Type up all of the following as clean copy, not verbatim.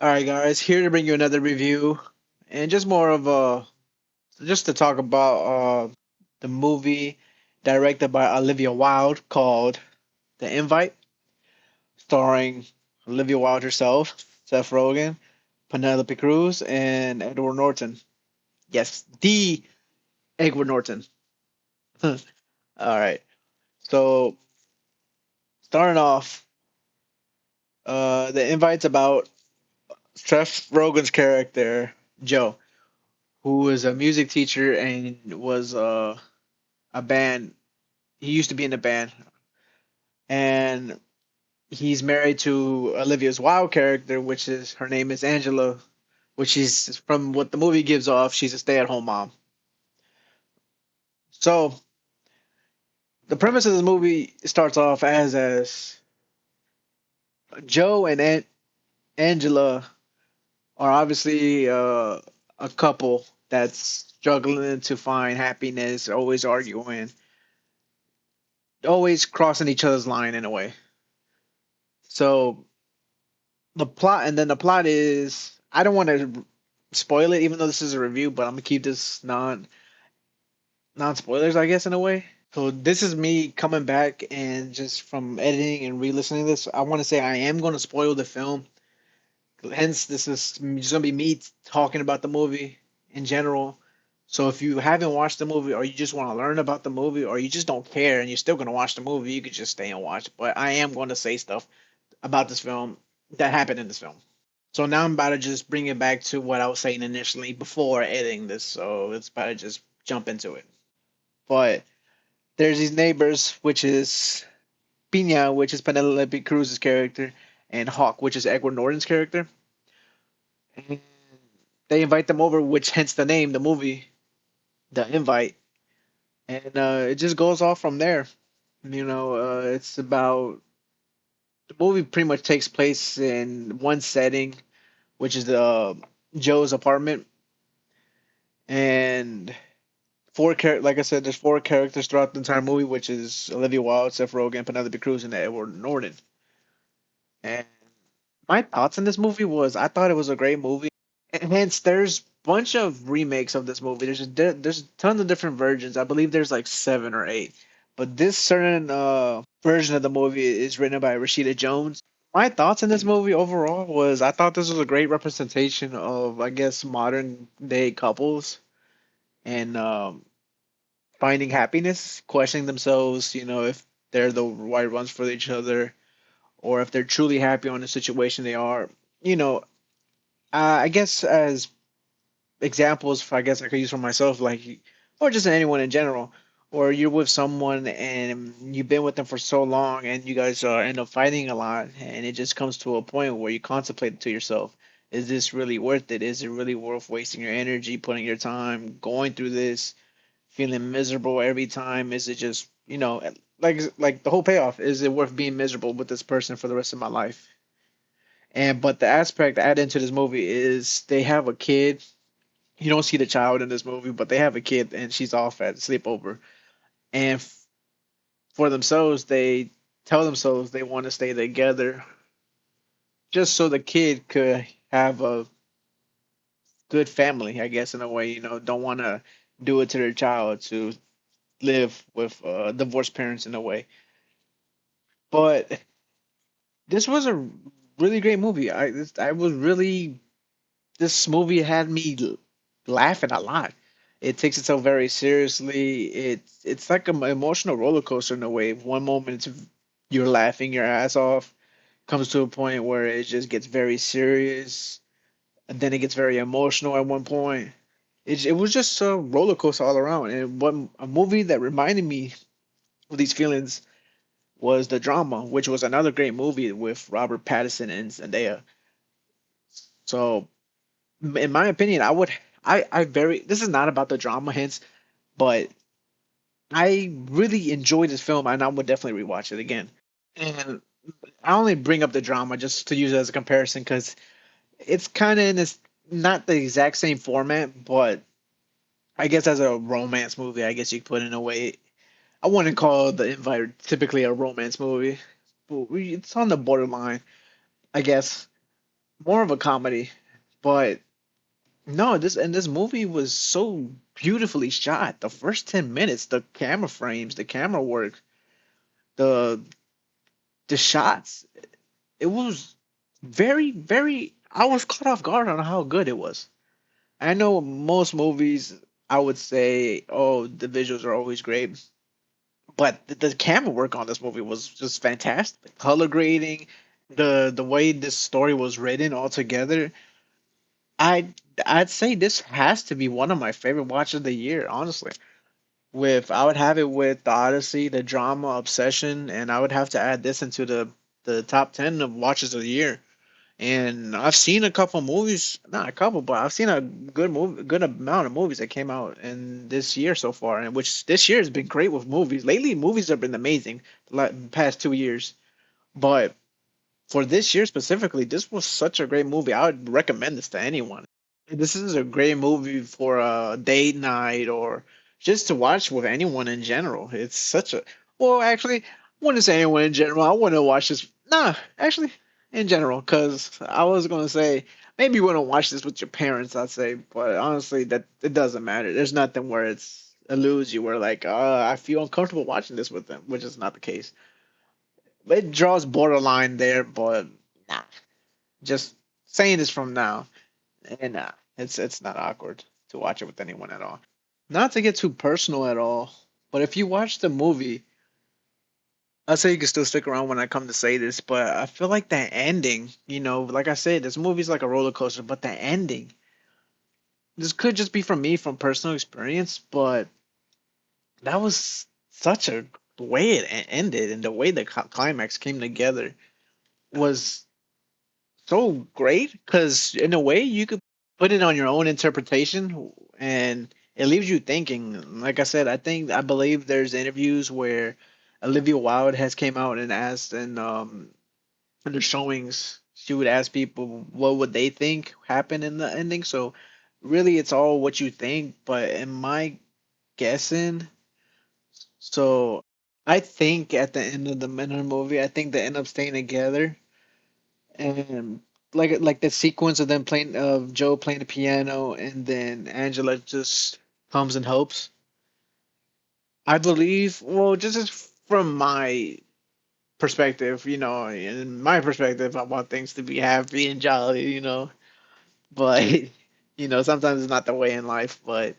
All right, guys, here to bring you another review, and just more of a just to talk about the movie directed by Olivia Wilde called The Invite, starring Olivia Wilde herself, Seth Rogen, Penelope Cruz, and Edward Norton. Yes, the Edward Norton. All right, so starting off, The Invite's about Seth Rogen's character Joe, who is a music teacher and was a band. He used to be in a band, and he's married to Olivia's Wilde character, which is her name is Angela, which is from what the movie gives off. She's a stay-at-home mom. So the premise of the movie starts off as Joe and Angela are obviously a couple that's struggling to find happiness, always arguing, always crossing each other's line in a way. So the plot is I don't want to spoil it, even though this is a review, but I'm gonna keep this non spoilers, I guess, in a way. So this is me coming back and just from editing and re-listening to this. I want to say I am going to spoil the film. Hence, this is just going to be me talking about the movie in general. So if you haven't watched the movie, or you just want to learn about the movie, or you just don't care and you're still going to watch the movie, you could just stay and watch. But I am going to say stuff about this film that happened in this film. So now I'm about to just bring it back to what I was saying initially before editing this. So it's about to just jump into it. But there's these neighbors, which is Pina, which is Penelope Cruz's character, and Hawk, which is Edward Norton's character. And they invite them over, which hence the name, the movie, The Invite. And it just goes off from there. It's about the movie pretty much takes place in one setting, which is the Joe's apartment, and like I said, there's four characters throughout the entire movie, which is Olivia Wilde, Seth Rogen, Penelope Cruz, and Edward Norton. And my thoughts on this movie was I thought it was a great movie. And hence, there's a bunch of remakes of this movie. There's tons of different versions. I believe there's like seven or eight. But this certain version of the movie is written by Rashida Jones. My thoughts on this movie overall was I thought this was a great representation of, I guess, modern day couples and finding happiness, questioning themselves, if they're the right ones for each other, or if they're truly happy on the situation they are. You know, I guess as examples, I guess I could use for myself, like, or just anyone in general, or you're with someone and you've been with them for so long, and you guys end up fighting a lot, and it just comes to a point where you contemplate to yourself, is this really worth it? Is it really worth wasting your energy, putting your time, going through this? Feeling miserable every time? Is it just, like the whole payoff? Is it worth being miserable with this person for the rest of my life? And but the aspect added into this movie is they have a kid. You don't see the child in this movie, but they have a kid, and she's off at sleepover. And for themselves, they tell themselves they want to stay together, just so the kid could have a good family, I guess, in a way. Don't want to do it to their child to live with divorced parents in a way. But this was a really great movie. I was really this movie had me laughing a lot. It takes itself very seriously. It's like an emotional roller coaster in a way. One moment you're laughing your ass off, comes to a point where it just gets very serious, and then it gets very emotional at one point. It was just a roller coaster all around. And what a movie that reminded me of these feelings was The Drama, which was another great movie with Robert Pattinson and Zendaya. So, in my opinion, I very, this is not about the drama, hence, but I really enjoyed this film and I would definitely rewatch it again. And I only bring up the drama just to use it as a comparison because it's kind of in this, not the exact same format, but I guess as a romance movie, I guess you could put it in a way. I wouldn't call The Invite typically a romance movie, but it's on the borderline, I guess. more of a comedy, but no, this movie was so beautifully shot. The first 10 minutes, the camera frames, the camera work, the the shots, it was very, very. I was caught off guard on how good it was. I know most movies, I would say, oh, the visuals are always great, but the camera work on this movie was just fantastic. Color grading, the way this story was written altogether, I I'd say this has to be one of my favorite watches of the year, honestly. With I would have it with the Odyssey, the drama, Obsession, and I would have to add this into the top 10 of watches of the year. And I've seen a couple movies, not a couple, but I've seen a good amount of movies that came out in this year so far, and which this year has been great with movies. Lately, movies have been amazing the past 2 years. But for this year specifically, this was such a great movie. I would recommend this to anyone. This is a great movie for a date night or just to watch with anyone in general. It's such a well, actually, I wouldn't say anyone in general. I wouldn't watch this. Nah, actually, in general, because I was gonna say maybe you wouldn't watch this with your parents. I'd say, but honestly, that it doesn't matter. There's nothing where it's eludes you where like, I feel uncomfortable watching this with them, which is not the case. It draws borderline there, but nah. Just saying this from now, and nah, it's not awkward to watch it with anyone at all. Not to get too personal at all, but if you watch the movie, I'll say you can still stick around when I come to say this, but I feel like that ending, like I said, this movie's like a roller coaster, but the ending, this could just be from me from personal experience, but that was such a the way it ended and the way the climax came together was so great because in a way you could put it on your own interpretation and it leaves you thinking. Like I said, I believe there's interviews where Olivia Wilde has came out and asked and under showings she would ask people what would they think happened in the ending. So really it's all what you think, but in my guessing, so I think at the end of the movie, I think they end up staying together and like the sequence of them playing of Joe playing the piano and then Angela just comes and helps. I believe, well, just as from my perspective, in my perspective, I want things to be happy and jolly. But sometimes it's not the way in life. But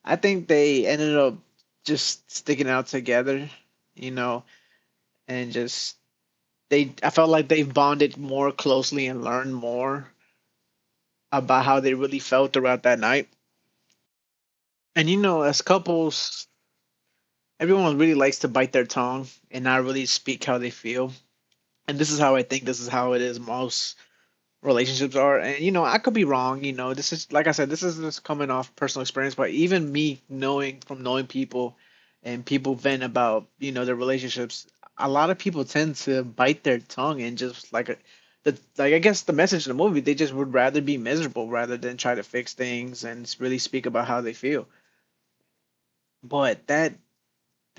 I think they ended up just sticking out together, you know, and just I felt like they bonded more closely and learned more about how they really felt throughout that night. And as couples, everyone really likes to bite their tongue and not really speak how they feel. And this is how I think this is how it is most relationships are. And I could be wrong, this is like I said, this is just coming off personal experience, but even me knowing people and people vent about, their relationships, a lot of people tend to bite their tongue and just like I guess the message in the movie, they just would rather be miserable rather than try to fix things and really speak about how they feel. But that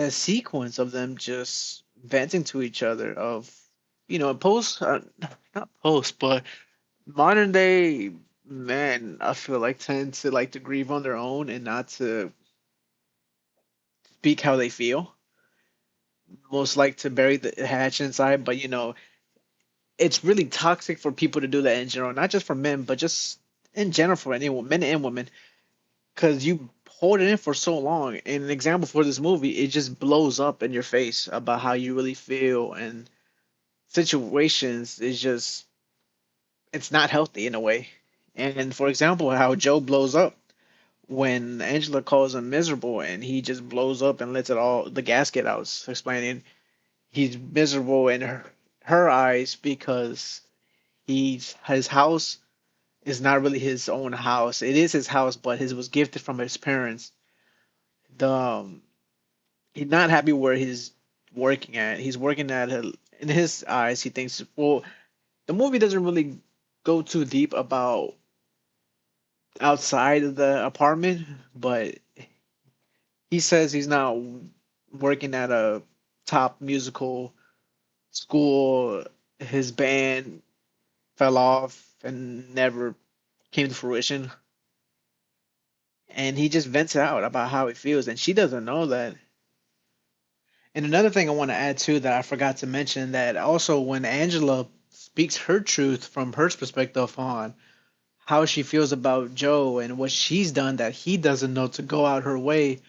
sequence of them just venting to each other of post not post but modern day men, I feel like tend to like to grieve on their own and not to speak how they feel, most like to bury the hatch inside. But it's really toxic for people to do that in general, not just for men but just in general for anyone, men and women, because you hold it in for so long. And an example for this movie, it just blows up in your face about how you really feel and situations is just it's not healthy in a way. And for example, how Joe blows up when Angela calls him miserable and he just blows up and lets it all the gasket out, explaining he's miserable in her eyes because his house is not really his own house. It is his house, but his was gifted from his parents. The he's not happy where he's working at. He's working at in his eyes. He thinks well, the movie doesn't really go too deep about outside of the apartment, but he says he's not working at a top musical school. His band fell off and never came to fruition. And he just vents out about how he feels, and she doesn't know that. And another thing I want to add too that I forgot to mention that also when Angela speaks her truth from her perspective on how she feels about Joe and what she's done that he doesn't know to go out her way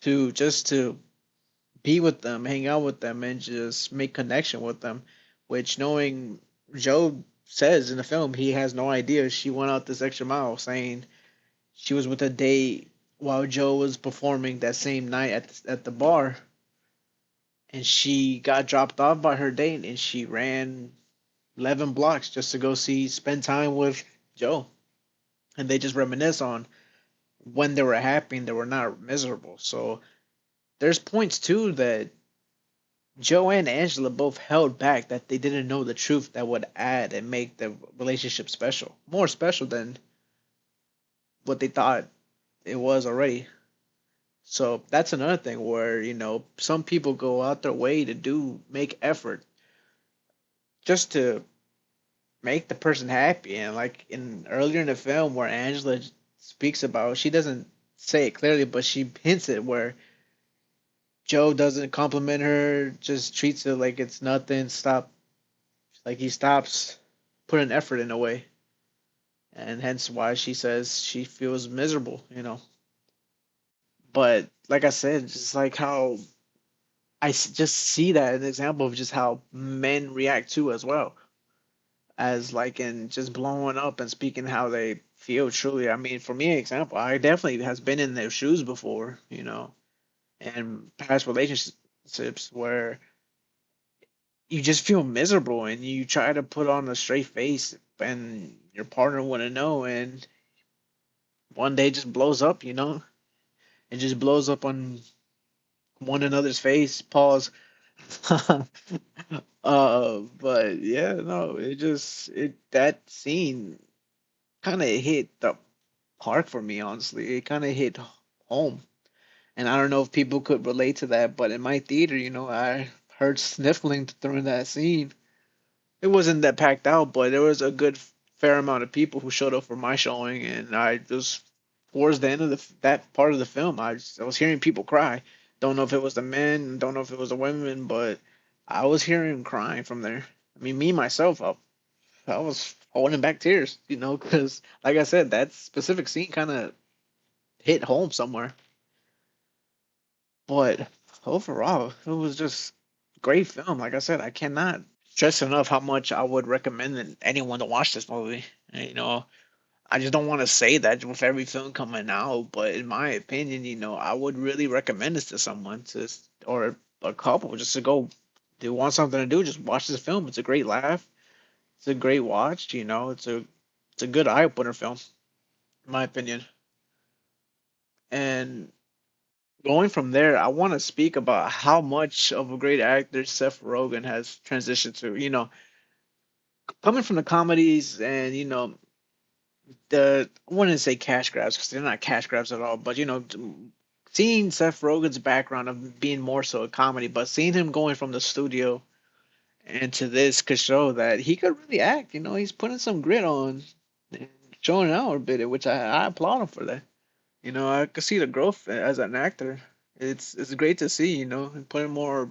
to just to be with them, hang out with them, and just make connection with them. Which knowing Joe says in the film he has no idea she went out this extra mile, saying she was with a date while Joe was performing that same night at the bar, and she got dropped off by her date, and she ran 11 blocks just to go spend time with Joe, and they just reminisce on when they were happy and they were not miserable. So there's points too that Joe and Angela both held back that they didn't know the truth that would add and make the relationship special, more special than what they thought it was already. So that's another thing where, some people go out their way to make effort just to make the person happy. And like in earlier in the film where Angela speaks about, she doesn't say it clearly, but she hints it where Joe doesn't compliment her, just treats it like it's nothing, like he stops putting effort in a way. And hence why she says she feels miserable. But like I said, just like how just see that as an example of just how men react to as well as like in just blowing up and speaking how they feel truly. I mean, for me, example, I definitely has been in their shoes before, and past relationships where you just feel miserable and you try to put on a straight face and your partner wouldn't know and one day just blows up. It just blows up on one another's face. Pause. But yeah, no, that scene kind of hit the park for me, honestly. It kind of hit home. And I don't know if people could relate to that, but in my theater, I heard sniffling during that scene. It wasn't that packed out, but there was a good fair amount of people who showed up for my showing, and I just towards the end of that part of the film, I was hearing people cry. Don't know if it was the men, don't know if it was the women, but I was hearing crying from there. I mean, me myself, I was holding back tears, because like I said, that specific scene kind of hit home somewhere. But overall, it was just great film. Like I said, I cannot stress enough how much I would recommend anyone to watch this movie. I just don't want to say that with every film coming out, but in my opinion, I would really recommend this to someone or a couple just to go. They want something to do, just watch this film. It's a great laugh. It's a great watch. It's a good eye opener film, in my opinion. And going from there, I want to speak about how much of a great actor Seth Rogen has transitioned to. Coming from the comedies and I wouldn't say cash grabs because they're not cash grabs at all, but seeing Seth Rogen's background of being more so a comedy, but seeing him going from the studio and to this could show that he could really act. He's putting some grit on and showing out a bit, which I applaud him for that. I could see the growth as an actor. It's great to see, and putting more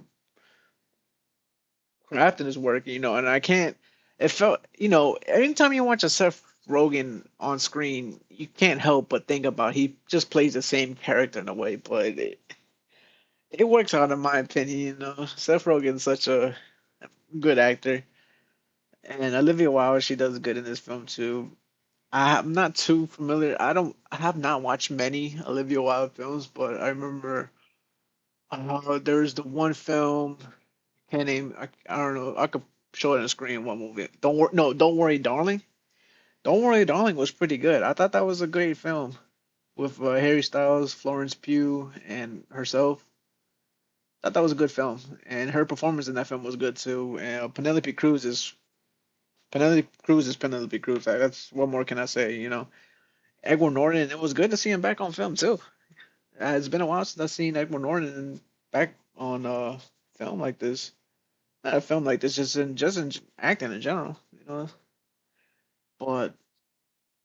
craft in his work, and I can't. It felt, anytime you watch a Seth Rogen on screen, you can't help but think about he just plays the same character in a way, but it works out in my opinion. Seth Rogen's such a good actor, and Olivia Wilde she does good in this film too. I'm not too familiar. I have not watched many Olivia Wilde films, but I remember there's the one film. Can't name. I don't know. I could show it on the screen. One movie. Don't worry. No, don't worry, darling. Don't worry, darling was pretty good. I thought that was a great film with Harry Styles, Florence Pugh, and herself. I thought that was a good film, and her performance in that film was good too. And Penelope Cruz is Penelope Cruz. That's what more can I say? Edward Norton. It was good to see him back on film too. It's been a while since I've seen Edward Norton back on film like this. Not a film like this, just in acting in general, you know. But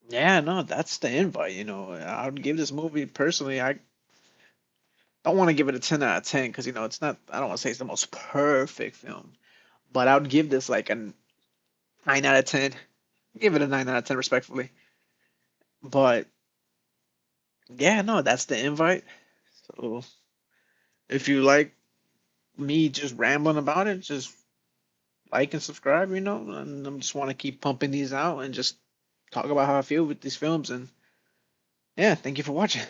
yeah, no, that's the invite, you know. I would give this movie personally. I don't want to give it a 10 out of 10 because you know it's not. I don't want to say it's the most perfect film, but I would give this like a 9 out of 10. Give it a 9 out of 10 respectfully. But yeah, no, that's the invite. So if you like me just rambling about it, just like and subscribe, you know, and I just want to keep pumping these out and just talk about how I feel with these films. And yeah, thank you for watching.